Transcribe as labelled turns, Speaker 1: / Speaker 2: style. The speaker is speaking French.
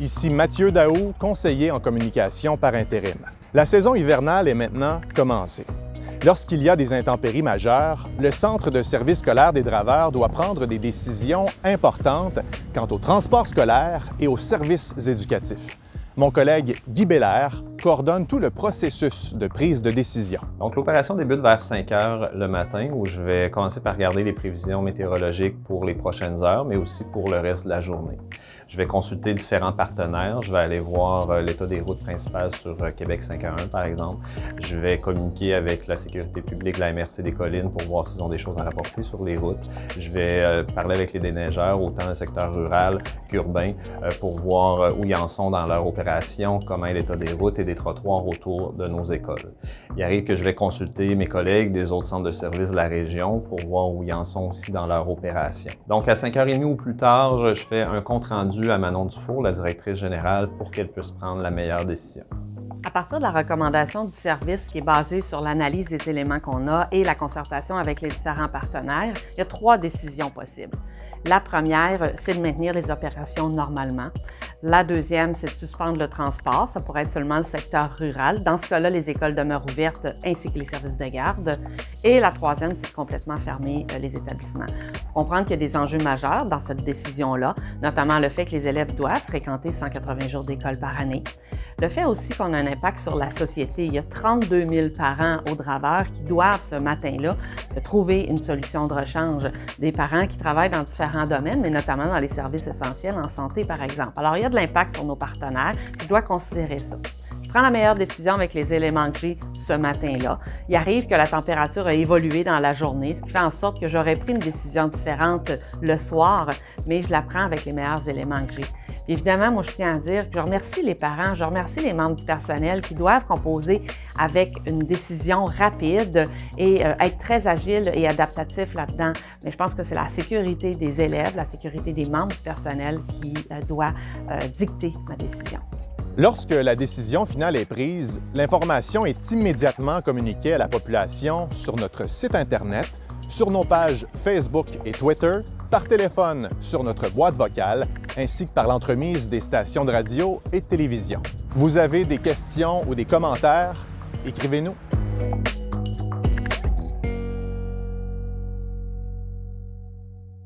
Speaker 1: Ici Mathieu Daou, conseiller en communication par intérim. La saison hivernale est maintenant commencée. Lorsqu'il y a des intempéries majeures, le Centre de service scolaire des Draveurs doit prendre des décisions importantes quant au transport scolaire et aux services éducatifs. Mon collègue Guy Belair coordonne tout le processus de prise de décision.
Speaker 2: Donc, l'opération débute vers 5 heures le matin, où je vais commencer par regarder les prévisions météorologiques pour les prochaines heures, mais aussi pour le reste de la journée. Je vais consulter différents partenaires. Je vais aller voir l'état des routes principales sur Québec 511, par exemple. Je vais communiquer avec la sécurité publique, la MRC des Collines, pour voir s'ils ont des choses à rapporter sur les routes. Je vais parler avec les déneigeurs, autant dans le secteur rural qu'urbain, pour voir où ils en sont dans leur opération, comment est l'état des routes et des trottoirs autour de nos écoles. Il arrive que je vais consulter mes collègues des autres centres de services de la région pour voir où ils en sont aussi dans leur opération. Donc, à 5h30 ou plus tard, je fais un compte-rendu à Manon Dufour, la directrice générale, pour qu'elle puisse prendre la meilleure décision.
Speaker 3: À partir de la recommandation du service qui est basée sur l'analyse des éléments qu'on a et la concertation avec les différents partenaires, il y a 3 décisions possibles. La première, c'est de maintenir les opérations normalement. La deuxième, c'est de suspendre le transport. Ça pourrait être seulement le secteur rural. Dans ce cas-là, les écoles demeurent ouvertes ainsi que les services de garde. Et la troisième, c'est de complètement fermer les établissements. Il faut comprendre qu'il y a des enjeux majeurs dans cette décision-là, notamment le fait que les élèves doivent fréquenter 180 jours d'école par année. Le fait aussi qu'on a un impact sur la société. Il y a 32 000 parents au Draveur qui doivent ce matin-là trouver une solution de rechange. Des parents qui travaillent dans différents domaines, mais notamment dans les services essentiels en santé, par exemple. Alors, il y a de l'impact sur nos partenaires. Je dois considérer ça. Je prends la meilleure décision avec les éléments que j'ai ce matin-là. Il arrive que la température a évolué dans la journée, ce qui fait en sorte que j'aurais pris une décision différente le soir, mais je la prends avec les meilleurs éléments que j'ai. Évidemment, moi, je tiens à dire que je remercie les parents, je remercie les membres du personnel qui doivent composer avec une décision rapide et être très agile et adaptatif là-dedans. Mais je pense que c'est la sécurité des élèves, la sécurité des membres du personnel qui doit dicter ma décision.
Speaker 1: Lorsque la décision finale est prise, l'information est immédiatement communiquée à la population sur notre site Internet, sur nos pages Facebook et Twitter, par téléphone sur notre boîte vocale, ainsi que par l'entremise des stations de radio et de télévision. Vous avez des questions ou des commentaires? Écrivez-nous.